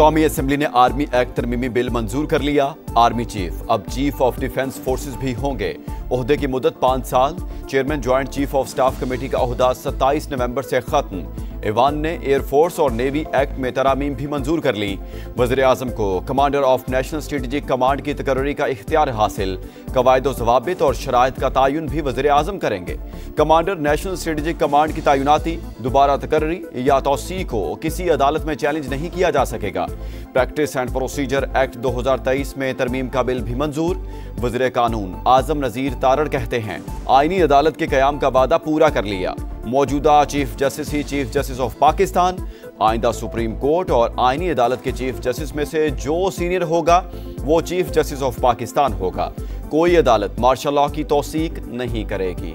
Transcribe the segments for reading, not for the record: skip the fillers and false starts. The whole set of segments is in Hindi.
कौमी असेंबली ने आर्मी एक्ट तरमीमी बिल मंजूर कर लिया। आर्मी चीफ अब चीफ ऑफ डिफेंस फोर्सेस भी होंगे। ओहदे की मुद्दत 5 साल। Chairman joint chief of staff committee का ओहदा 27 नवंबर से खत्म। ईवान ने एयरफोर्स और नेवी एक्ट में तरामीम भी मंजूर कर ली। वज़ीर आज़म को commander of national strategic command की तकर्री का इख्तियार हासिल। कवायद व ज़वाबित और शराइत का तयन भी वज़ीर आज़म करेंगे। कमांडर नेशनल स्ट्रेटेजिक कमांड की तैनाती, दोबारा तकर्री या तौसी को किसी अदालत में चैलेंज नहीं किया जा सकेगा। प्रैक्टिस एंड प्रोसीजर एक्ट 2023 में तरमीम का बिल भी मंजूर। वज़ीर कानून आज़म नज़ीर तारड़ कहते हैं, आईनी अदालत के क़याम का वादा पूरा कर लिया। मौजूदा chief justice he chief justice of Pakistan. आइंदा सुप्रीम कोर्ट और आईनी अदालत के चीफ जस्टिस में से जो सीनियर होगा वो चीफ जस्टिस ऑफ पाकिस्तान होगा। कोई अदालत मार्शल लॉ की तौसीक नहीं करेगी।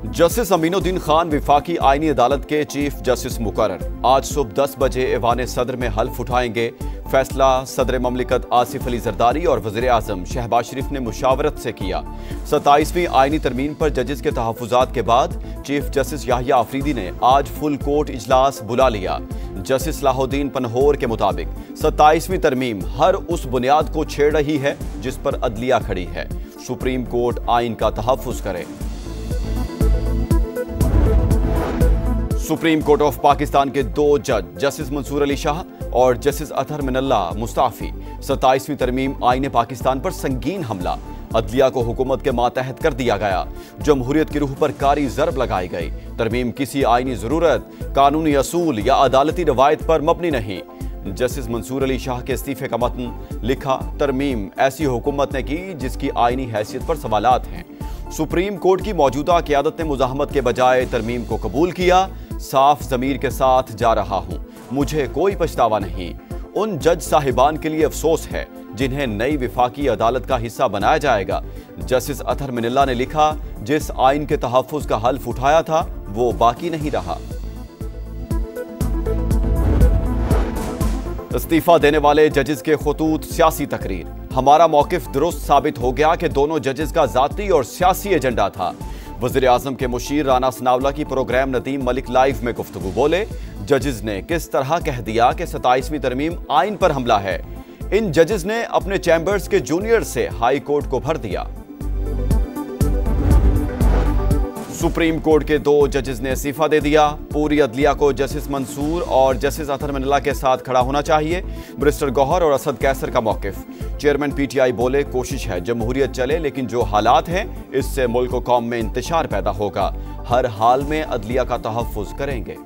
जस्टिस अमीनुद्दीन खान विफाकी आईनी अदालत के चीफ जस्टिस मुकर्रर। आज सुबह 10 बजे ऐवान सदर में हल्फ उठाएंगे। फैसला सदर ममलिकत आसिफ अली जरदारी और वज़ीर आज़म शहबाज शरीफ ने मुशावरत से किया। 27वीं आईनी तरमीम पर जजेस के तहफ़्फ़ुज़ात के बाद चीफ जस्टिस याहिया अफरीदी ने आज फुल कोर्ट इजलास बुला लिया। जस्टिस सलाहुद्दीन पनहोर के मुताबिक 27वीं तरमीम हर उस बुनियाद को छेड़ रही है जिस पर अदलिया खड़ी है। सुप्रीम कोर्ट आइन का तहफ़्फ़ुज़ करे। सुप्रीम कोर्ट ऑफ पाकिस्तान के 2 जज जस्टिस मंसूर अली शाह और जस्टिस अतहर मिनल्ला मुस्ताफी 27वीं तरमीम आईन पाकिस्तान पर संगीन हमला। अदलिया को हुकूमत के मातहत कर दिया गया। जमहूरियत की रूह पर कारी ज़रब लगाई गई। तरमीम किसी आईनी ज़रूरत, कानूनी असूल या अदालती रवायत पर मबनी नहीं। जस्टिस मंसूर अली शाह के इस्तीफे का मतन लिखा, तरमीम ऐसी हुकूमत ने की जिसकी आईनी हैसियत पर सवालात हैं। सुप्रीम कोर्ट की मौजूदा क़यादत ने मुज़ाहमत के बजाय तरमीम को कबूल किया। साफ ज़मीर के साथ जा रहा हूं, मुझे कोई पछतावा नहीं। उन जज साहिबान के लिए अफसोस है जिन्हें नई विफाकी अदालत का हिस्सा बनाया जाएगा। जस्टिस अतहर मिनल्ला ने लिखा, जिस आइन के तहफ़्फ़ुज़ का हल्फ उठाया था वो बाकी नहीं रहा। इस्तीफा देने वाले जजेस के खुतूत सियासी तकरीर। हमारा मौक़िफ़ दुरुस्त साबित हो गया कि दोनों जजेस का ज़ाती और सियासी एजेंडा था। वज़ीर आज़म के मुशीर राना सनावला की प्रोग्राम नदीम मलिक लाइव में गुफ्तगू। बोले, जजेस ने किस तरह कह दिया कि 27वीं तरमीम आइन पर हमला है। इन जजेस ने अपने चैम्बर्स के जूनियर से हाई कोर्ट को भर दिया। सुप्रीम कोर्ट के 2 जजेस ने इस्तीफा दे दिया। पूरी अदलिया को जस्टिस मंसूर और जस्टिस अतहर मिनल्ला के साथ खड़ा होना चाहिए। बैरिस्टर गौहर और असद कैसर का मौक़िफ़। चेयरमैन PTI बोले, कोशिश है जमहूरियत चले, लेकिन जो हालात हैं इससे मुल्क व कौम में इंतशार पैदा होगा। हर हाल में अदलिया का तहफ़्फ़ुज़ करेंगे।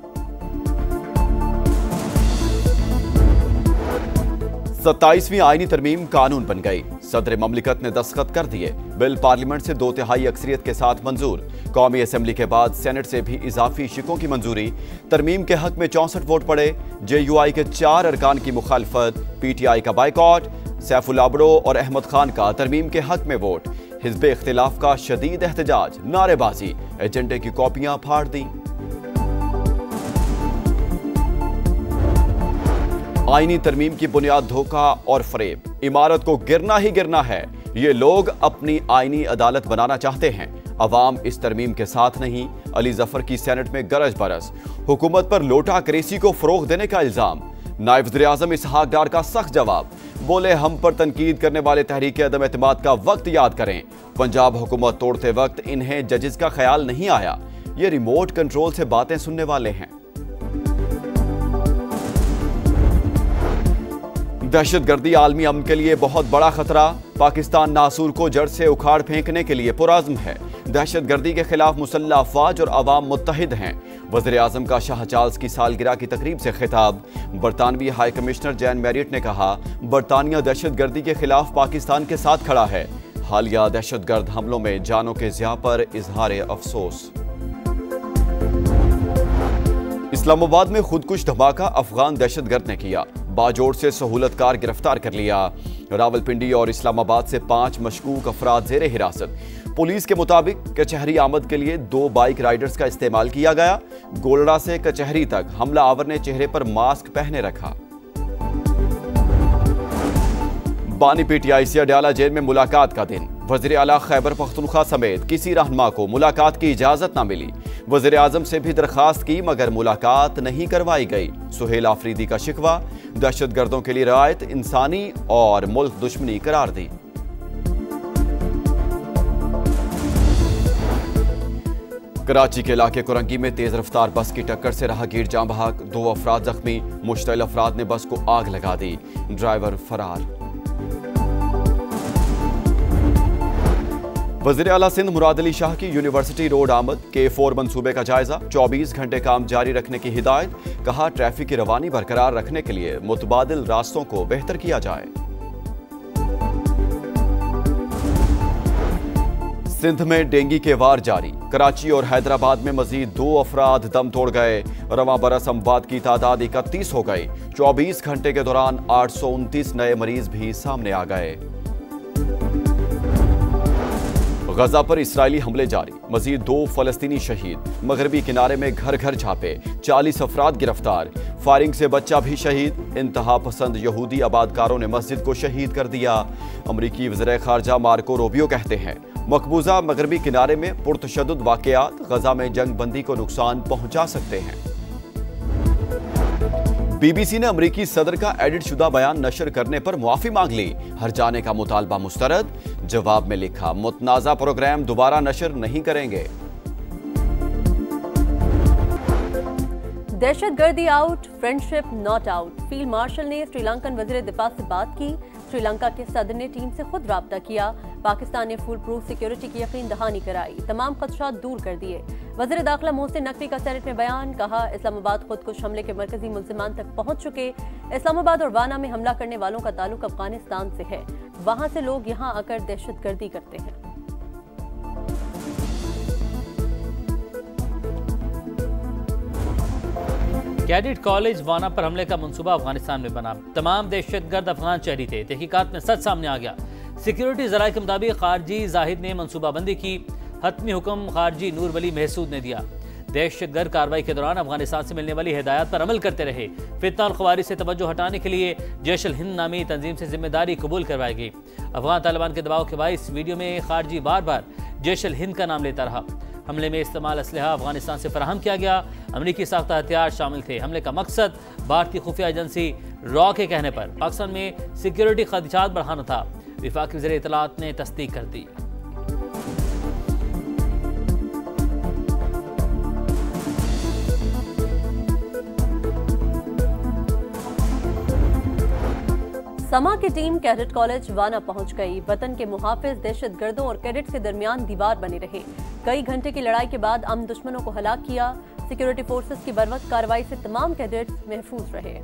27वीं आईनी तरमीम कानून बन गई। सदर ममलिकत ने दस्तखत कर दिए। बिल पार्लियामेंट से 2/3 अक्सरियत के साथ मंजूर। कौमी असेंबली के बाद सेनेट से भी इजाफी शिकों की मंजूरी। तरमीम के हक में 64 वोट पड़े। JUI के 4 अरकान की मुखालफत। PTI का बाइकॉट। सैफुल आबड़ो और अहमद खान का तरमीम के हक में वोट। हिज़्ब इख्तिलाफ का शदीद एहतजाज, नारेबाजी, एजेंडे की कॉपियां फाड़ दी। आईनी तरमीम की बुनियाद धोखा और फरेब। इमारत को गिरना ही गिरना है। ये लोग अपनी आईनी अदालत बनाना चाहते हैं। अवाम इस तरमीम के साथ नहीं। अली जफर की सेनेट में गरज बरस। हुकूमत पर लोटा करेसी को फरोग देने का इल्जाम। नायब वज़ीर आज़म इसहाक डार का सख्त जवाब। बोले, हम पर तनकीद करने वाले तहरीक अदम एतमाद का वक्त याद करें। पंजाब हुकूमत तोड़ते वक्त इन्हें जजेस का ख्याल नहीं आया। ये रिमोट कंट्रोल से बातें सुनने वाले हैं। दहशतगर्दी आलमी अमन के लिए बहुत बड़ा खतरा। पाकिस्तान नासूर को जड़ से उखाड़ फेंकने के लिए पुरज़्म है। दहशतगर्दी के खिलाफ मुसल्लह अफवाज और अवाम मुत्तहिद हैं। वज़ीर आज़म का शाह चार्ल्स की सालगिरह की तकरीब से खिताब। बरतानवी हाई कमिश्नर जैन मैरियट ने कहा, बरतानिया दहशतगर्दी के खिलाफ पाकिस्तान के साथ खड़ा है। हालिया दहशतगर्द हमलों में जानों के ज़िया पर इजहार अफसोस। इस्लामाबाद में खुदकुश धमाका अफगान दहशतगर्द ने किया। बाजोड़ से सहूलतकार गिरफ्तार कर लिया। रावलपिंडी और इस्लामाबाद से 5 मशकूक अफराद ज़ेरे हिरासत। पुलिस के मुताबिक कचहरी आमद के लिए 2 बाइक राइडर्स का इस्तेमाल किया गया। गोलड़ा से कचहरी तक हमला आवर ने चेहरे पर मास्क पहने रखा। बानी PTI से अडयाला जेल में मुलाकात का दिन। वज़ीर आला खैबर पख्तूनख्वा समेत किसी रहनुमा को मुलाकात की इजाजत न मिली। वज़ीर आज़म से भी दरखास्त की मगर मुलाकात नहीं करवाई गई। सुहेल आफरीदी का शिकवा, दहशतगर्दों के लिए रियायत इंसानी और मुल्क दुश्मनी करार दी। कराची के इलाके कुरंगी में तेज रफ्तार बस की टक्कर से राहगीर जाँ बहक, 2 अफराद जख्मी। मुश्तइल अफराद ने बस को आग लगा दी, ड्राइवर फरार। वज़ीर आला सिंध मुराद अली शाह की यूनिवर्सिटी रोड आमद K4 मंसूबे का जायजा, 24 घंटे काम जारी रखने की हिदायत। कहा ट्रैफिक की रवानी बरकरार रखने के लिए मुतबादिल रास्तों को बेहतर किया जाए। सिंध में डेंगू के वार जारी, कराची और हैदराबाद में मजीद 2 अफराद दम तोड़ गए। रवां बरस अमवात की तादाद 31 हो गई। 24 घंटे के दौरान 829 नए मरीज भी सामने आ गए। गजा पर इसराइली हमले जारी, मजीद 2 फलस्तीनी शहीद। मगरबी किनारे में घर घर छापे, 40 अफराद गिरफ्तार। फायरिंग से बच्चा भी शहीद। इंतहा पसंद यहूदी आबादकारों ने मस्जिद को शहीद कर दिया। अमरीकी वज़ीर खारजा मार्को रूबियो कहते हैं मकबूजा मगरबी किनारे में पुरतशद्दुद वाक़यात गजा में जंग बंदी को नुकसान पहुंचा सकते हैं। BBC ने अमरीकी सदर का एडिट शुदा बयान नशर करने पर मुआफ़ी मांग ली। हर जाने का मुतालबा मुस्तरद। जवाब में लिखा मुतनाज़ा प्रोग्राम दोबारा नशर नहीं करेंगे। दहशतगर्दी out, friendship not out. Field marshal ने श्रीलंकन वज़ीर दिफा से बात की। श्रीलंका के सदर ने टीम से खुद राब्ता किया। पाकिस्तान ने फुल प्रूफ सिक्योरिटी की यकीन दहानी कराई, तमाम खदशात दूर कर दिए। वज़ीर दाखिला मोहसिन नकवी का सेनेट में बयान, कहा इस्लामाबाद खुदकुश हमले के मरकजी मुल्ज़िमान तक पहुंच चुके। इस्लामाबाद और वाना में हमला करने वालों का ताल्लुक अफगानिस्तान से है, वहां से लोग यहां आकर दहशतगर्दी करते हैं। कैडेट कॉलेज वाना पर हमले का मंसूबा अफगानिस्तान में बना। तमाम दहशतगर्द अफगान शहरी थे। तहकीकात में सच सामने आ गया। सिक्योरिटी ज़राए के मुताबिक खारजी जाहिद ने मंसूबाबंदी की। हतमी हुक्म खारजी नूर वली महसूद ने दिया। दहशतगर्द कार्रवाई के दौरान अफगानिस्तान से मिलने वाली हिदायत पर अमल करते रहे। फितना और ख़वारिज से तवज्जो हटाने के लिए जैश अल हिंद नामी तंजीम से जिम्मेदारी कबूल करवाई गई। अफगान तालिबान के दबाव के बाइस वीडियो में खारजी बार बार जैश अल हिंद का नाम लेता रहा। हमले में इस्तेमाल असलहा अफगानिस्तान से फराहम किया गया। अमरीकी साख्ता हथियार शामिल थे। हमले का मकसद भारतीय खुफिया एजेंसी रॉ के कहने पर पाकिस्तान में सिक्योरिटी खदशात बढ़ाना था। विफाकी वज़ीर इत्तलात ने तस्दीक कर दी। समा की टीम कैडेट कॉलेज वाना पहुंच गई। वतन के मुहाफिज दहशतगर्दों और कैडेट्स के दरमियान दीवार बने रहे। कई घंटे की लड़ाई के बाद अमन दुश्मनों को हलाक किया। सिक्योरिटी फोर्सेस की बरवक्त कार्रवाई से तमाम कैडेट्स महफूज रहे।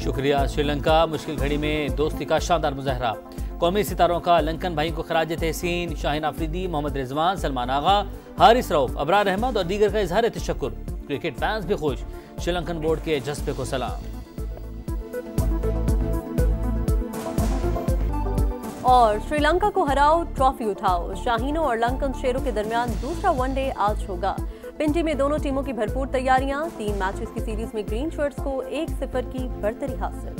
शुक्रिया। श्रीलंका मुश्किल घड़ी में दोस्ती का शानदार मुजाहरा। कौमी सितारों का लंकन भाई को खराज तहसीन। शाहीन आफरीदी, मोहम्मद रिजवान, सलमान आगा, हारिस रऊफ, अबरार अहमद और दीगर का इजहार तशक्कुर। क्रिकेट फैंस भी खुश। श्रीलंकन बोर्ड के जज्बे को सलाम। और श्रीलंका को हराओ, ट्रॉफी उठाओ। शाहीनों और लंकन शेरों के दरमियान दूसरा वनडे आज होगा। पिंडी में दोनों टीमों की भरपूर तैयारियां। 3 मैचेस की सीरीज में ग्रीन शर्ट्स को 1-0 की बढ़तरी हासिल।